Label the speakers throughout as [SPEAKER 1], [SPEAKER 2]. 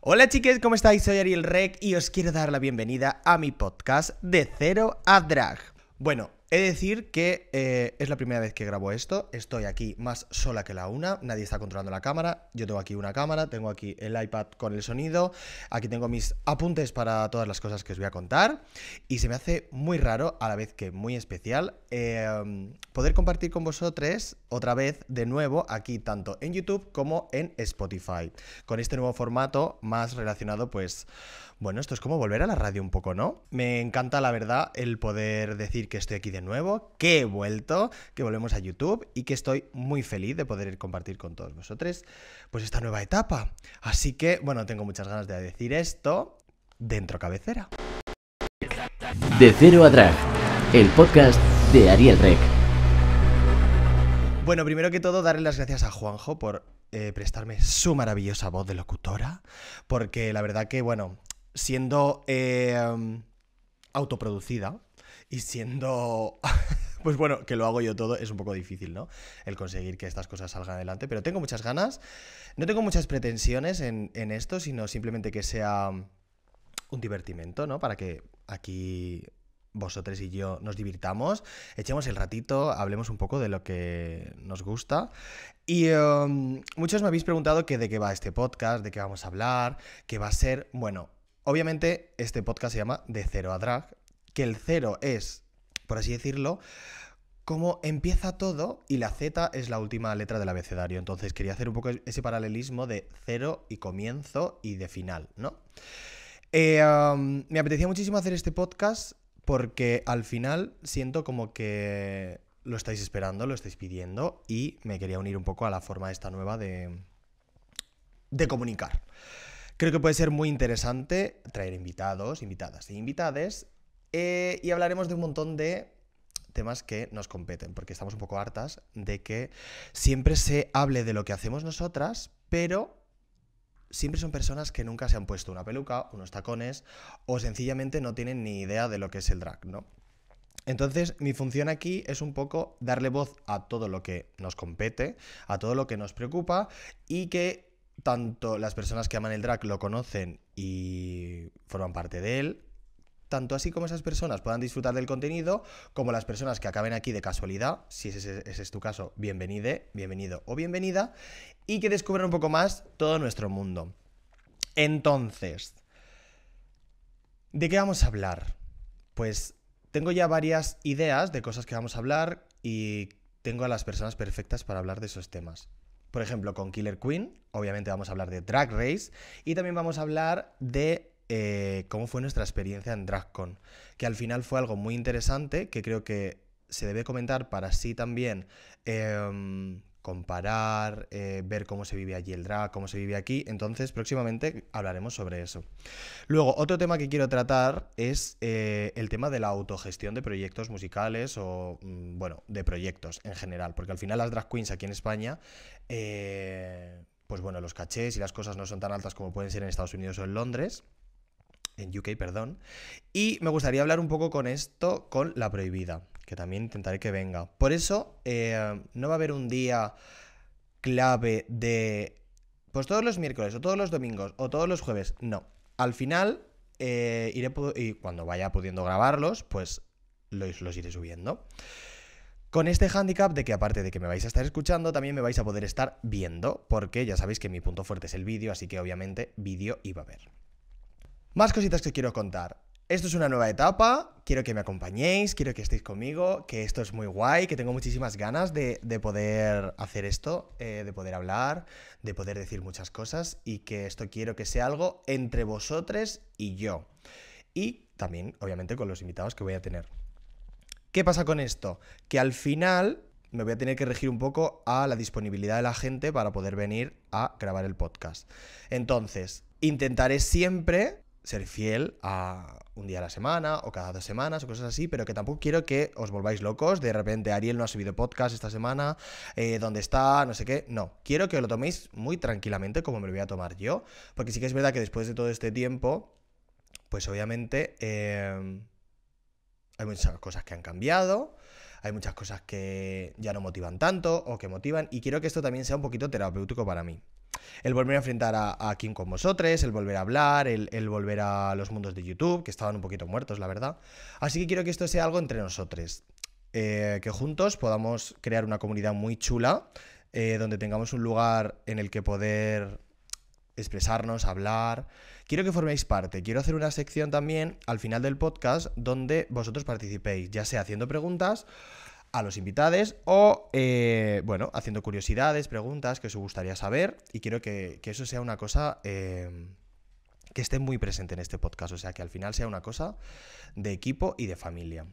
[SPEAKER 1] Hola chiques, ¿cómo estáis? Soy Ariel Rec y os quiero dar la bienvenida a mi podcast de Cero a Drag. Bueno, he de decir que es la primera vez que grabo esto, estoy aquí más sola que la una, nadie está controlando la cámara, yo tengo aquí una cámara, tengo aquí el iPad con el sonido, aquí tengo mis apuntes para todas las cosas que os voy a contar y se me hace muy raro, a la vez que muy especial, poder compartir con vosotros otra vez de nuevo aquí tanto en YouTube como en Spotify, con este nuevo formato más relacionado pues... Bueno, esto es como volver a la radio un poco, ¿no? Me encanta, la verdad, el poder decir que estoy aquí de nuevo, que he vuelto, que volvemos a YouTube y que estoy muy feliz de poder compartir con todos vosotros pues esta nueva etapa. Así que, bueno, tengo muchas ganas de decir esto dentro cabecera.
[SPEAKER 2] De Cero a Drag, el podcast de Ariel Rec.
[SPEAKER 1] Bueno, primero que todo, darle las gracias a Juanjo por prestarme su maravillosa voz de locutora, porque la verdad que, bueno... siendo autoproducida y siendo, pues bueno, que lo hago yo todo, es un poco difícil, ¿no? El conseguir que estas cosas salgan adelante, pero tengo muchas ganas, no tengo muchas pretensiones en esto, sino simplemente que sea un divertimento, ¿no? Para que aquí vosotros y yo nos divirtamos, echemos el ratito, hablemos un poco de lo que nos gusta. Y muchos me habéis preguntado que de qué va este podcast, de qué vamos a hablar, qué va a ser, bueno... Obviamente, este podcast se llama De Cero a Drag, que el cero es, por así decirlo, cómo empieza todo y la Z es la última letra del abecedario. Entonces quería hacer un poco ese paralelismo de cero y comienzo y de final, ¿no? Me apetecía muchísimo hacer este podcast porque al final siento como que lo estáis esperando, lo estáis pidiendo y me quería unir un poco a la forma esta nueva de comunicar. Creo que puede ser muy interesante traer invitados, invitadas e invitades y hablaremos de un montón de temas que nos competen, porque estamos un poco hartas de que siempre se hable de lo que hacemos nosotras, pero siempre son personas que nunca se han puesto una peluca, unos tacones o sencillamente no tienen ni idea de lo que es el drag, ¿no? Entonces, mi función aquí es un poco darle voz a todo lo que nos compete, a todo lo que nos preocupa y que tanto las personas que aman el drag lo conocen y forman parte de él, tanto así como esas personas puedan disfrutar del contenido, como las personas que acaben aquí de casualidad, si ese es tu caso, bienvenido o bienvenida, y que descubran un poco más todo nuestro mundo. Entonces, ¿de qué vamos a hablar? Pues tengo ya varias ideas de cosas que vamos a hablar y tengo a las personas perfectas para hablar de esos temas. Por ejemplo, con Killer Queen, obviamente vamos a hablar de Drag Race y también vamos a hablar de cómo fue nuestra experiencia en DragCon, que al final fue algo muy interesante, que creo que se debe comentar para así también comparar, ver cómo se vive allí el drag, cómo se vive aquí. Entonces, próximamente hablaremos sobre eso. Luego, otro tema que quiero tratar es el tema de la autogestión de proyectos musicales o, bueno, de proyectos en general, porque al final las drag queens aquí en España, pues bueno, los cachés y las cosas no son tan altas como pueden ser en Estados Unidos o en Londres, en UK, perdón, y me gustaría hablar un poco con esto, con La Prohibida, que también intentaré que venga. Por eso, no va a haber un día clave de, pues todos los miércoles, o todos los domingos, o todos los jueves, no. Al final, y cuando vaya pudiendo grabarlos, pues los iré subiendo. Con este hándicap de que aparte de que me vais a estar escuchando, también me vais a poder estar viendo, porque ya sabéis que mi punto fuerte es el vídeo, así que obviamente vídeo iba a haber. Más cositas que quiero contar. Esto es una nueva etapa, quiero que me acompañéis, quiero que estéis conmigo, que esto es muy guay, que tengo muchísimas ganas de poder hacer esto, de poder hablar, de poder decir muchas cosas y que esto quiero que sea algo entre vosotros y yo. Y también, obviamente, con los invitados que voy a tener. ¿Qué pasa con esto? Que al final me voy a tener que regir un poco a la disponibilidad de la gente para poder venir a grabar el podcast. Entonces, intentaré siempre ser fiel a un día a la semana o cada 2 semanas o cosas así, pero que tampoco quiero que os volváis locos. De repente Ariel no ha subido podcast esta semana, ¿dónde está? No sé qué. No, quiero que lo toméis muy tranquilamente como me lo voy a tomar yo, porque sí que es verdad que después de todo este tiempo, pues obviamente hay muchas cosas que han cambiado, hay muchas cosas que ya no motivan tanto o que motivan, y quiero que esto también sea un poquito terapéutico para mí. el volver a enfrentar a Kim con vosotros, el volver a hablar, el volver a los mundos de YouTube, que estaban un poquito muertos, la verdad. Así que quiero que esto sea algo entre nosotros. Que juntos podamos crear una comunidad muy chula, donde tengamos un lugar en el que poder expresarnos, hablar. Quiero que forméis parte. Quiero hacer una sección también al final del podcast donde vosotros participéis, ya sea haciendo preguntas a los invitados o, bueno, haciendo curiosidades, preguntas que os gustaría saber. Y quiero que eso sea una cosa que esté muy presente en este podcast. O sea, que al final sea una cosa de equipo y de familia.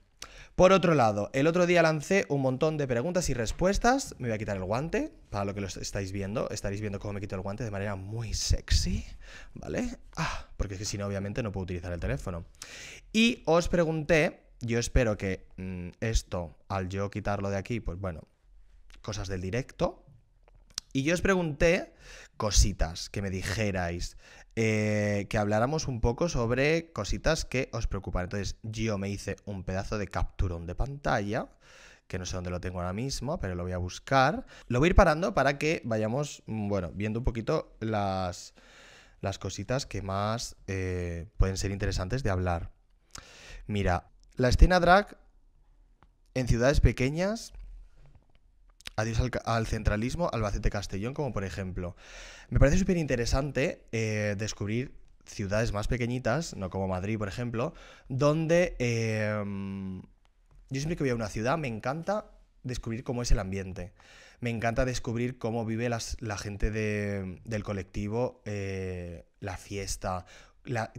[SPEAKER 1] Por otro lado, el otro día lancé un montón de preguntas y respuestas. Me voy a quitar el guante, para lo que lo estáis viendo. Estaréis viendo cómo me quito el guante de manera muy sexy, ¿vale? Porque es que si no, obviamente no puedo utilizar el teléfono. Y os pregunté, yo espero que esto, al yo quitarlo de aquí, pues bueno, cosas del directo. Y yo os pregunté cositas, que me dijerais, que habláramos un poco sobre cositas que os preocupan. Entonces yo me hice un pedazo de capturón de pantalla, que no sé dónde lo tengo ahora mismo, pero lo voy a buscar. Lo voy a ir parando para que vayamos, bueno, viendo un poquito las cositas que más pueden ser interesantes de hablar. Mira, la escena drag en ciudades pequeñas... Adiós al centralismo, Albacete-Castellón, como por ejemplo. Me parece súper interesante descubrir ciudades más pequeñitas, no como Madrid, por ejemplo, donde yo siempre que voy a una ciudad me encanta descubrir cómo es el ambiente. Me encanta descubrir cómo vive la gente del colectivo, la fiesta.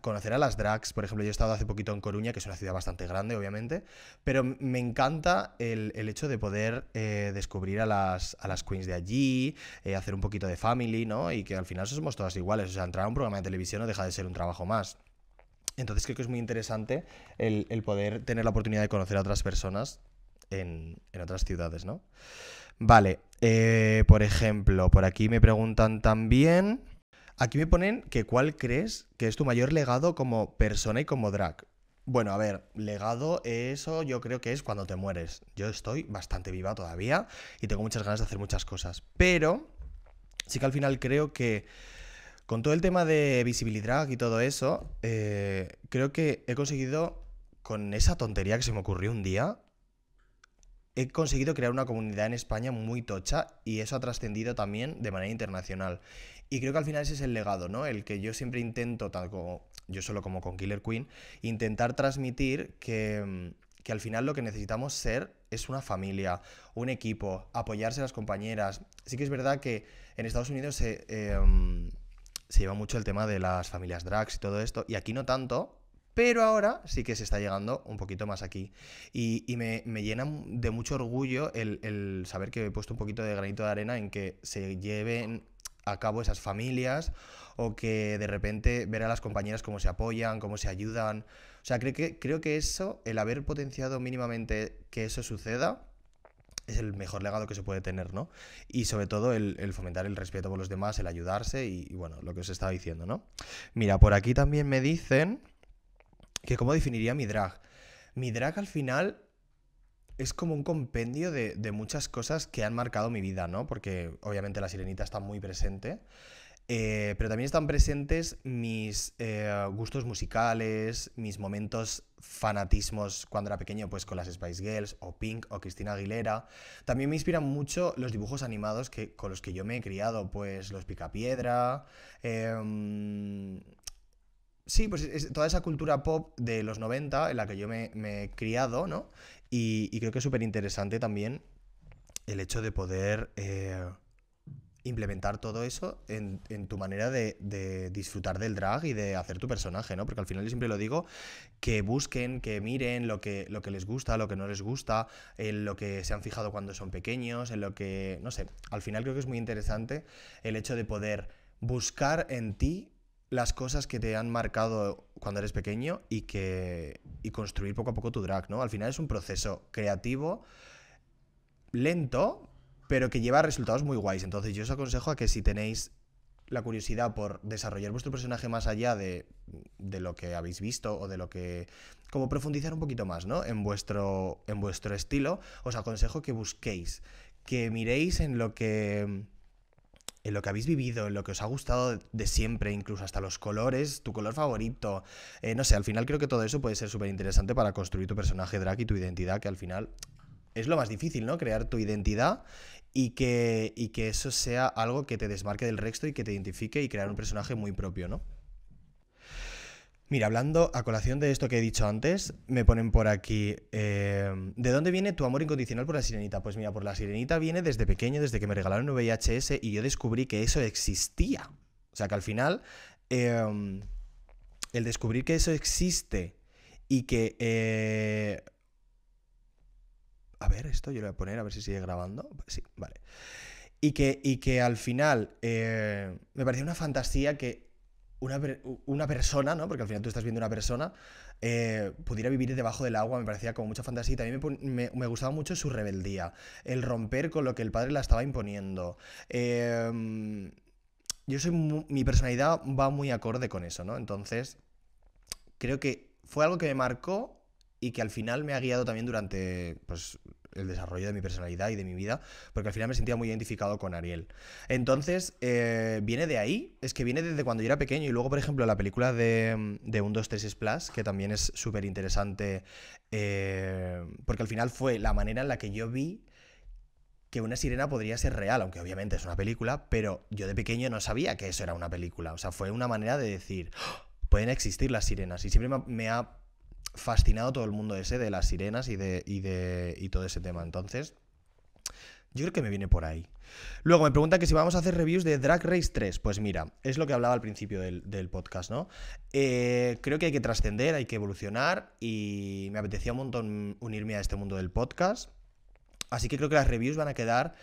[SPEAKER 1] Conocer a las drags, por ejemplo, yo he estado hace poquito en Coruña, que es una ciudad bastante grande, obviamente, pero me encanta el hecho de poder descubrir a las queens de allí, hacer un poquito de family, ¿no? Y que al final somos todas iguales, o sea, entrar a un programa de televisión no deja de ser un trabajo más. Entonces creo que es muy interesante el poder tener la oportunidad de conocer a otras personas en otras ciudades, ¿no? Vale, por ejemplo, por aquí me preguntan también... Aquí me ponen que cuál crees que es tu mayor legado como persona y como drag. Bueno, a ver, legado, eso yo creo que es cuando te mueres. Yo estoy bastante viva todavía y tengo muchas ganas de hacer muchas cosas. Pero sí que al final creo que con todo el tema de visibilidad y todo eso, creo que he conseguido, con esa tontería que se me ocurrió un día, he conseguido crear una comunidad en España muy tocha y eso ha trascendido también de manera internacional. Y creo que al final ese es el legado, ¿no? El que yo siempre intento, tal como yo solo como con Killer Queen, intentar transmitir que al final lo que necesitamos ser es una familia, un equipo, apoyarse a las compañeras. Sí que es verdad que en Estados Unidos se lleva mucho el tema de las familias drags y todo esto, y aquí no tanto. Pero ahora sí que se está llegando un poquito más aquí. Y me llena de mucho orgullo el saber que he puesto un poquito de granito de arena en que se lleven a cabo esas familias o que de repente ver a las compañeras cómo se apoyan, cómo se ayudan. O sea, creo que eso, el haber potenciado mínimamente que eso suceda, es el mejor legado que se puede tener, ¿no? Y sobre todo el fomentar el respeto por los demás, el ayudarse y bueno, lo que os estaba diciendo, ¿no? Mira, por aquí también me dicen... que cómo definiría mi drag. Mi drag al final es como un compendio de muchas cosas que han marcado mi vida, ¿no? Porque obviamente la sirenita está muy presente, pero también están presentes mis gustos musicales, mis momentos fanatismos cuando era pequeño, pues con las Spice Girls o Pink o Cristina Aguilera. También me inspiran mucho los dibujos animados con los que yo me he criado, pues los Picapiedra, sí, pues es toda esa cultura pop de los 90 en la que yo me he criado, ¿no? Y creo que es súper interesante también el hecho de poder implementar todo eso en tu manera de disfrutar del drag y de hacer tu personaje, ¿no? Porque al final yo siempre lo digo, que busquen, que miren lo que les gusta, lo que no les gusta, en lo que se han fijado cuando son pequeños, en lo que, no sé, al final creo que es muy interesante el hecho de poder buscar en ti las cosas que te han marcado cuando eres pequeño y construir poco a poco tu drag, ¿no? Al final es un proceso creativo, lento, pero que lleva resultados muy guays. Entonces yo os aconsejo a que si tenéis la curiosidad por desarrollar vuestro personaje más allá de lo que habéis visto o de lo que... como profundizar un poquito más, ¿no? En vuestro estilo, os aconsejo que busquéis, que miréis en lo que en lo que habéis vivido, en lo que os ha gustado de siempre, incluso hasta los colores, tu color favorito. No sé, al final creo que todo eso puede ser súper interesante para construir tu personaje drag y tu identidad, que al final es lo más difícil, ¿no? Crear tu identidad y que eso sea algo que te desmarque del resto y que te identifique y crear un personaje muy propio, ¿no? Mira, hablando a colación de esto que he dicho antes, me ponen por aquí, ¿de dónde viene tu amor incondicional por la Sirenita? Pues mira, por la Sirenita viene desde pequeño, desde que me regalaron un VHS y yo descubrí que eso existía. O sea que al final, el descubrir que eso existe y que... a ver, esto yo lo voy a poner, a ver si sigue grabando. Sí, vale. Y que al final me parecía una fantasía que una persona, ¿no? Porque al final tú estás viendo una persona, pudiera vivir debajo del agua, me parecía como mucha fantasía. Y también me gustaba mucho su rebeldía, el romper con lo que el padre la estaba imponiendo. Yo soy mi personalidad va muy acorde con eso, ¿no? Entonces, creo que fue algo que me marcó y que al final me ha guiado también durante, pues, el desarrollo de mi personalidad y de mi vida, porque al final me sentía muy identificado con Ariel. Entonces, viene de ahí, es que viene desde cuando yo era pequeño. Y luego, por ejemplo, la película de 1, 2, 3 Splash, que también es súper interesante, porque al final fue la manera en la que yo vi que una sirena podría ser real, aunque obviamente es una película, pero yo de pequeño no sabía que eso era una película. O sea, fue una manera de decir, ¡oh! Pueden existir las sirenas. Y siempre me ha fascinado todo el mundo ese de las sirenas y todo ese tema. Entonces, yo creo que me viene por ahí. Luego me pregunta que si vamos a hacer reviews de Drag Race 3. Pues mira, es lo que hablaba al principio del podcast, ¿no? Creo que hay que trascender, hay que evolucionar y me apetecía un montón unirme a este mundo del podcast. Así que creo que las reviews van a quedar...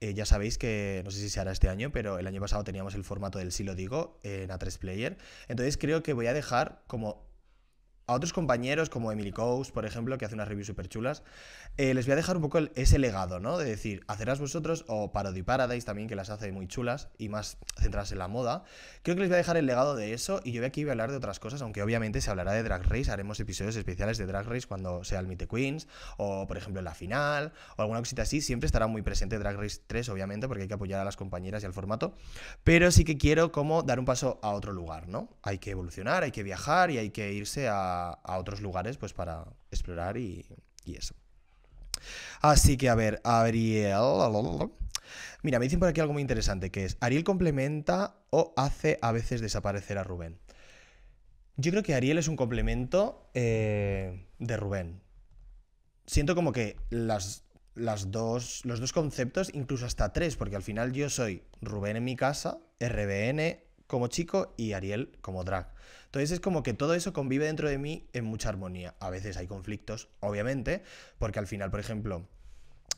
[SPEAKER 1] ya sabéis que, no sé si se hará este año, pero el año pasado teníamos el formato del Sí lo digo en A3 Player. Entonces creo que voy a dejar como... a otros compañeros como Emily Coase, por ejemplo, que hace unas reviews súper chulas, les voy a dejar un poco ese legado, ¿no? De decir, hacerlas vosotros, o Parody Paradise también, que las hace muy chulas y más centradas en la moda. Creo que les voy a dejar el legado de eso y yo aquí voy a hablar de otras cosas, aunque obviamente se hablará de Drag Race, haremos episodios especiales de Drag Race cuando sea el Meet the Queens, o por ejemplo en la final, o alguna cosita así. Siempre estará muy presente Drag Race 3, obviamente, porque hay que apoyar a las compañeras y al formato, pero sí que quiero como dar un paso a otro lugar, ¿no? Hay que evolucionar, hay que viajar y hay que irse a otros lugares pues para explorar y eso. Así que a ver, Ariel... Mira, me dicen por aquí algo muy interesante, que es Ariel complementa o hace a veces desaparecer a Rubén. Yo creo que Ariel es un complemento de Rubén. Siento como que los dos conceptos, incluso hasta 3, porque al final yo soy Rubén en mi casa, RBN como chico y Ariel como drag. Entonces es como que todo eso convive dentro de mí en mucha armonía. A veces hay conflictos, obviamente, porque al final, por ejemplo,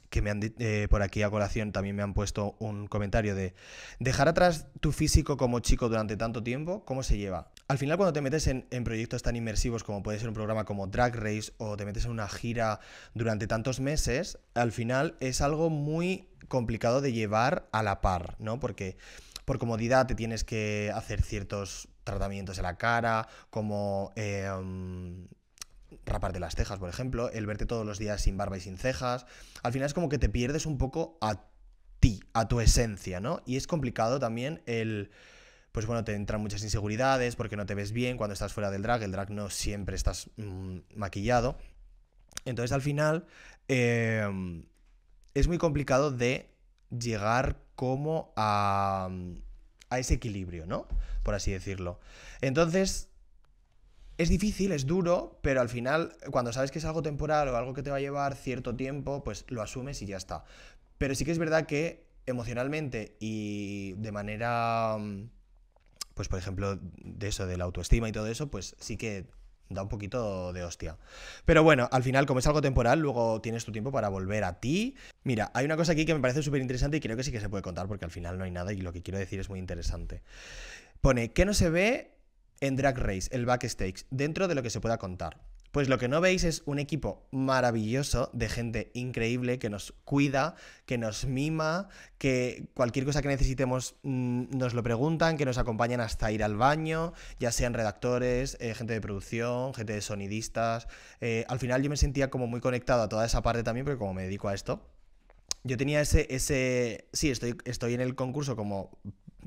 [SPEAKER 1] que me han por aquí a colación también me han puesto un comentario de dejar atrás tu físico como chico durante tanto tiempo, ¿cómo se lleva? Al final, cuando te metes en proyectos tan inmersivos como puede ser un programa como Drag Race o te metes en una gira durante tantos meses, al final es algo muy complicado de llevar a la par, ¿no? Porque por comodidad te tienes que hacer ciertos tratamientos en la cara, como raparte las cejas, por ejemplo, el verte todos los días sin barba y sin cejas. Al final es como que te pierdes un poco a ti, a tu esencia, ¿no? Y es complicado también pues bueno, te entran muchas inseguridades porque no te ves bien cuando estás fuera del drag. El drag no siempre estás maquillado. Entonces al final es muy complicado de llegar como a ese equilibrio, ¿no? Por así decirlo. Entonces, es difícil, es duro, pero al final, cuando sabes que es algo temporal o algo que te va a llevar cierto tiempo, pues lo asumes y ya está. Pero sí que es verdad que emocionalmente y de manera, pues por ejemplo, de eso, de la autoestima y todo eso, pues sí que da un poquito de hostia. Pero bueno, al final, como es algo temporal, luego tienes tu tiempo para volver a ti. Mira, hay una cosa aquí que me parece súper interesante y creo que sí que se puede contar porque al final no hay nada y lo que quiero decir es muy interesante. Pone, ¿qué no se ve en Drag Race, el backstage, dentro de lo que se pueda contar? Pues lo que no veis es un equipo maravilloso de gente increíble que nos cuida, que nos mima, que cualquier cosa que necesitemos nos lo preguntan, que nos acompañan hasta ir al baño, ya sean redactores, gente de producción, gente de sonidistas. Al final yo me sentía como muy conectado a toda esa parte también, porque como me dedico a esto, yo tenía sí, estoy en el concurso como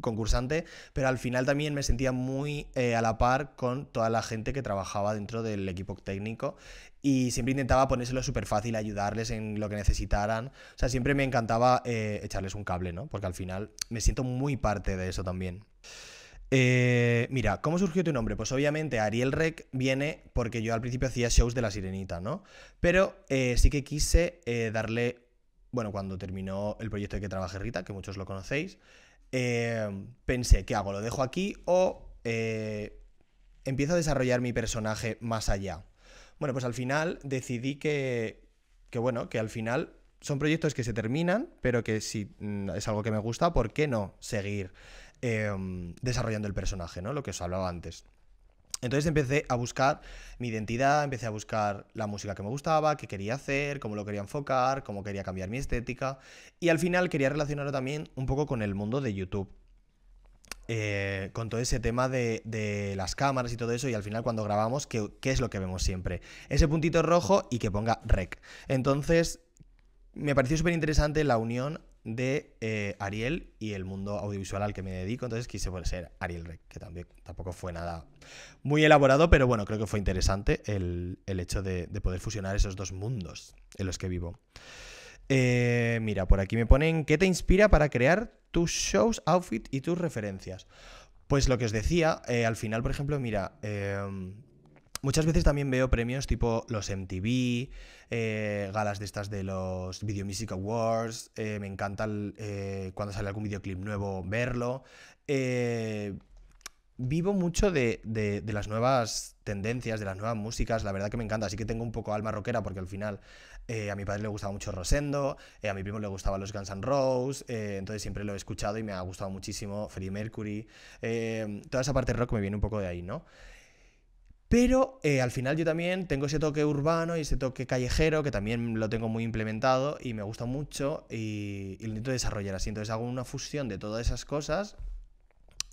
[SPEAKER 1] concursante, pero al final también me sentía muy a la par con toda la gente que trabajaba dentro del equipo técnico y siempre intentaba ponérselo súper fácil, ayudarles en lo que necesitaran. O sea, siempre me encantaba echarles un cable, ¿no? Porque al final me siento muy parte de eso también. Mira, ¿cómo surgió tu nombre? Pues obviamente Ariel Rec viene porque yo al principio hacía shows de La Sirenita, ¿no? Pero sí que quise darle, bueno, cuando terminó el proyecto de que trabajé Rita, que muchos lo conocéis, pensé, ¿qué hago? ¿Lo dejo aquí o empiezo a desarrollar mi personaje más allá? Bueno, pues al final decidí bueno, que al final son proyectos que se terminan, pero que si es algo que me gusta, ¿por qué no seguir desarrollando el personaje, ¿no? Lo que os hablaba antes. Entonces empecé a buscar mi identidad, empecé a buscar la música que me gustaba, qué quería hacer, cómo lo quería enfocar, cómo quería cambiar mi estética. Y al final quería relacionarlo también un poco con el mundo de YouTube. Con todo ese tema de las cámaras y todo eso, y al final cuando grabamos, ¿qué es lo que vemos siempre? Ese puntito rojo y que ponga rec. Entonces, me pareció súper interesante la unión de Ariel y el mundo audiovisual al que me dedico, entonces quise ser Ariel Rec, que tampoco fue nada muy elaborado, pero bueno, creo que fue interesante el hecho de poder fusionar esos dos mundos en los que vivo. Mira, por aquí me ponen, ¿qué te inspira para crear tus shows, outfit y tus referencias? Pues lo que os decía, al final, por ejemplo, mira, muchas veces también veo premios tipo los MTV, galas de estas de los Video Music Awards, me encanta cuando sale algún videoclip nuevo verlo. Vivo mucho de las nuevas tendencias, de las nuevas músicas, la verdad que me encanta, así que tengo un poco alma rockera porque al final a mi padre le gustaba mucho Rosendo, a mi primo le gustaban los Guns N' Roses, entonces siempre lo he escuchado y me ha gustado muchísimo Freddie Mercury, toda esa parte rock me viene un poco de ahí, ¿no? Pero al final yo también tengo ese toque urbano y ese toque callejero que también lo tengo muy implementado y me gusta mucho y lo intento desarrollar así, entonces hago una fusión de todas esas cosas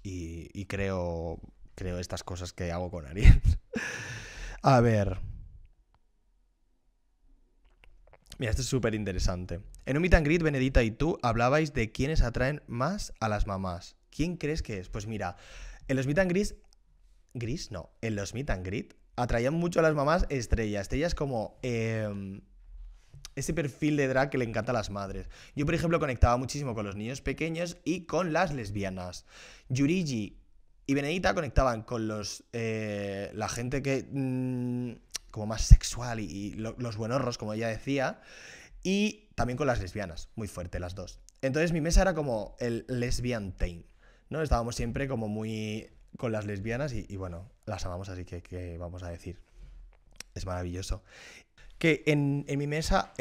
[SPEAKER 1] y creo estas cosas que hago con Ariel. A ver. Mira, esto es súper interesante. En un meet and greet, Benedita y tú hablabais de quiénes atraen más a las mamás. ¿Quién crees que es? Pues mira, en los meet and greets... ¿Gris? No. En los meet and greet atraían mucho a las mamás Estrella. Estrella es como... ese perfil de drag que le encanta a las madres. Yo, por ejemplo, conectaba muchísimo con los niños pequeños y con las lesbianas. Yurigi y Benedita conectaban con la gente que como más sexual y los buenorros, como ella decía, y también con las lesbianas, muy fuerte las dos. Entonces mi mesa era como el lesbian team, ¿no? Estábamos siempre como muy con las lesbianas y bueno, las amamos, así que vamos a decir. Es maravilloso. Que en mi mesa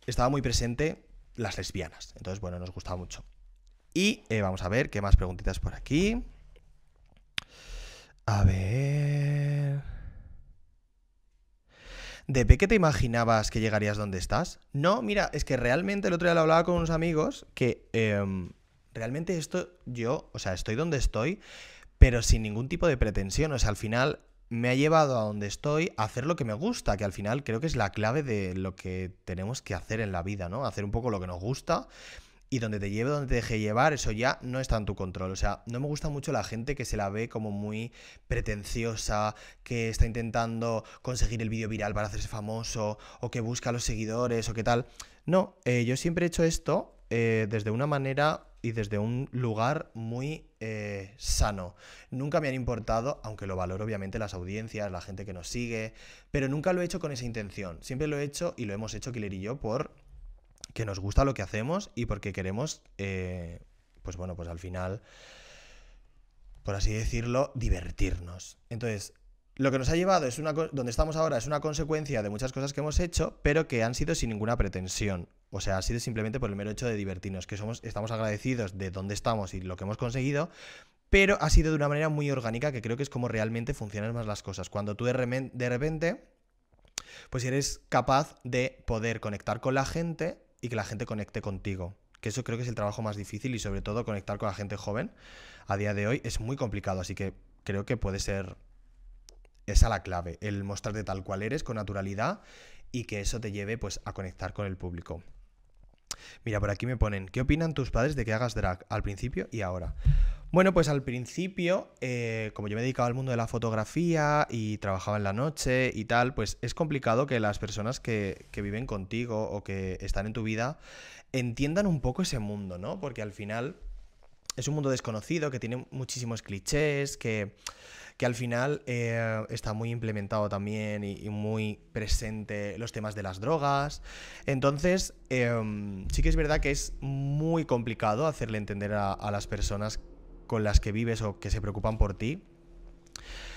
[SPEAKER 1] estaba muy presente las lesbianas. Entonces, bueno, nos gustaba mucho. Y vamos a ver qué más preguntitas por aquí. A ver... ¿De qué te imaginabas que llegarías donde estás? No, mira, es que realmente el otro día lo hablaba con unos amigos que realmente estoy donde estoy, pero sin ningún tipo de pretensión. O sea, al final me ha llevado a donde estoy a hacer lo que me gusta, que al final creo que es la clave de lo que tenemos que hacer en la vida, ¿no? Hacer un poco lo que nos gusta y donde te lleve, donde te deje llevar, eso ya no está en tu control. O sea, no me gusta mucho la gente que se la ve como muy pretenciosa, que está intentando conseguir el vídeo viral para hacerse famoso, o que busca a los seguidores, o qué tal. No, yo siempre he hecho esto desde una manera y desde un lugar muy sano. Nunca me han importado, aunque lo valoro obviamente, las audiencias, la gente que nos sigue, pero nunca lo he hecho con esa intención. Siempre lo he hecho y lo hemos hecho Killer y yo por que nos gusta lo que hacemos y porque queremos, pues bueno, pues al final, por así decirlo, divertirnos. Entonces, lo que nos ha llevado donde estamos ahora es una consecuencia de muchas cosas que hemos hecho, pero que han sido sin ninguna pretensión. O sea, ha sido simplemente por el mero hecho de divertirnos, que estamos agradecidos de dónde estamos y lo que hemos conseguido, pero ha sido de una manera muy orgánica, que creo que es como realmente funcionan más las cosas. Cuando tú de repente, pues eres capaz de poder conectar con la gente y que la gente conecte contigo. Que eso creo que es el trabajo más difícil y sobre todo conectar con la gente joven a día de hoy es muy complicado, así que creo que puede ser esa la clave, el mostrarte tal cual eres con naturalidad y que eso te lleve pues a conectar con el público. Mira, por aquí me ponen, ¿qué opinan tus padres de que hagas drag al principio y ahora? Bueno, pues al principio, como yo me dedicaba al mundo de la fotografía y trabajaba en la noche y tal, pues es complicado que las personas que viven contigo o que están en tu vida entiendan un poco ese mundo, ¿no? Porque al final es un mundo desconocido, que tiene muchísimos clichés, que al final está muy implementado también y muy presente los temas de las drogas. Entonces, sí que es verdad que es muy complicado hacerle entender a las personas con las que vives o que se preocupan por ti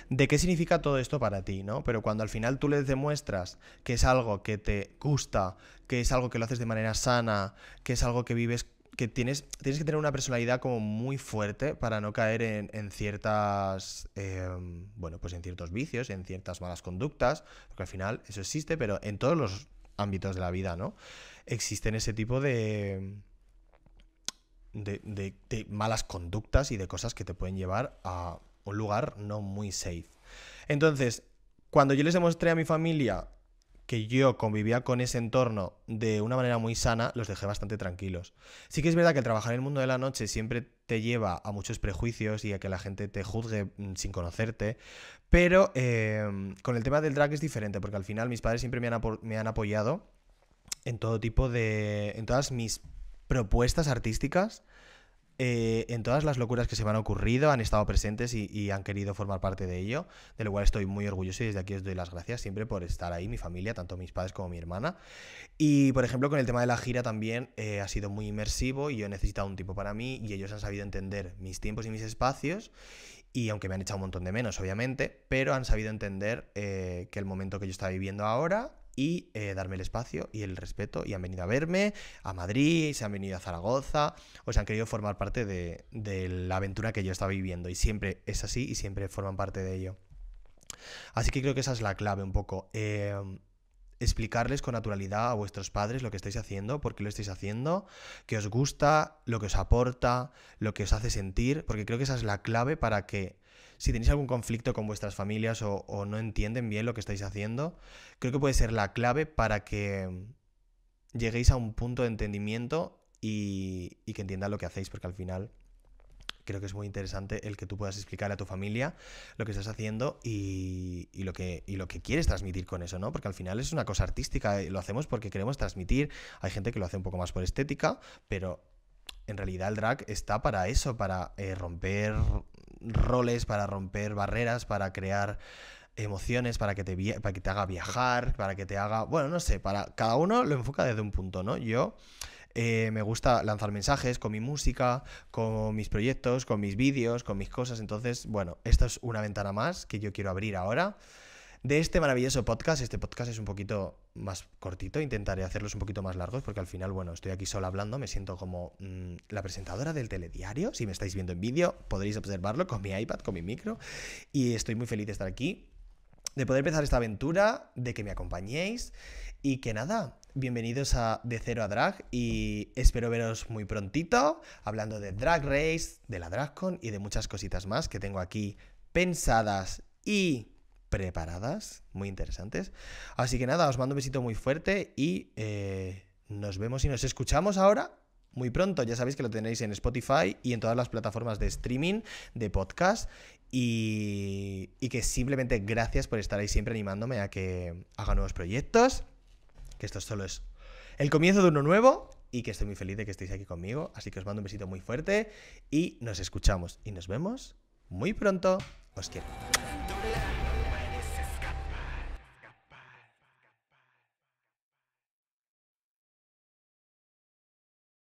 [SPEAKER 1] de qué significa todo esto para ti, ¿no? Pero cuando al final tú les demuestras que es algo que te gusta, que es algo que lo haces de manera sana, que es algo que vives, que tienes que tener una personalidad como muy fuerte para no caer en ciertas, bueno, pues en ciertos vicios, en ciertas malas conductas, porque al final eso existe, pero en todos los ámbitos de la vida, ¿no? Existen ese tipo de malas conductas y de cosas que te pueden llevar a un lugar no muy safe. Entonces, cuando yo les demostré a mi familia que yo convivía con ese entorno de una manera muy sana, los dejé bastante tranquilos. Sí que es verdad que el trabajar en el mundo de la noche siempre te lleva a muchos prejuicios y a que la gente te juzgue sin conocerte, pero con el tema del drag es diferente, porque al final mis padres siempre me han apoyado en todo tipo en todas mis propuestas artísticas, en todas las locuras que se me han ocurrido, han estado presentes y han querido formar parte de ello, de lo cual estoy muy orgulloso y desde aquí os doy las gracias siempre por estar ahí, mi familia, tanto mis padres como mi hermana. Y por ejemplo con el tema de la gira también ha sido muy inmersivo y yo he necesitado un tiempo para mí y ellos han sabido entender mis tiempos y mis espacios. Y aunque me han echado un montón de menos, obviamente, pero han sabido entender que el momento que yo estaba viviendo ahora y darme el espacio y el respeto. Y han venido a verme a Madrid, se han venido a Zaragoza, o se han querido formar parte de la aventura que yo estaba viviendo. Y siempre es así y siempre forman parte de ello. Así que creo que esa es la clave un poco. Explicarles con naturalidad a vuestros padres lo que estáis haciendo, por qué lo estáis haciendo, qué os gusta, lo que os aporta, lo que os hace sentir, porque creo que esa es la clave para que si tenéis algún conflicto con vuestras familias o no entienden bien lo que estáis haciendo, creo que puede ser la clave para que lleguéis a un punto de entendimiento y que entiendan lo que hacéis, porque al final creo que es muy interesante el que tú puedas explicar a tu familia lo que estás haciendo y lo que quieres transmitir con eso, ¿no? Porque al final es una cosa artística, lo hacemos porque queremos transmitir. Hay gente que lo hace un poco más por estética, pero en realidad el drag está para eso, para romper roles, para romper barreras, para crear emociones, para que te haga viajar, para que te haga... Bueno, no sé, para cada uno lo enfoca desde un punto, ¿no? Yo... me gusta lanzar mensajes con mi música, con mis proyectos, con mis vídeos, con mis cosas. Entonces, bueno, esto es una ventana más que yo quiero abrir ahora de este maravilloso podcast. Este podcast es un poquito más cortito, intentaré hacerlos un poquito más largos porque al final, bueno, estoy aquí sola hablando, me siento como la presentadora del telediario. Si me estáis viendo en vídeo, podréis observarlo con mi iPad, con mi micro. Y estoy muy feliz de estar aquí, de poder empezar esta aventura, de que me acompañéis y que nada, bienvenidos a De Cero a Drag y espero veros muy prontito hablando de Drag Race, de la DragCon y de muchas cositas más que tengo aquí pensadas y preparadas, muy interesantes. Así que nada, os mando un besito muy fuerte y nos vemos y nos escuchamos ahora muy pronto. Ya sabéis que lo tenéis en Spotify y en todas las plataformas de streaming, de podcast. Y que simplemente gracias por estar ahí siempre animándome a que haga nuevos proyectos, que esto solo es el comienzo de uno nuevo y que estoy muy feliz de que estéis aquí conmigo. Así que os mando un besito muy fuerte y nos escuchamos y nos vemos muy pronto. Os quiero.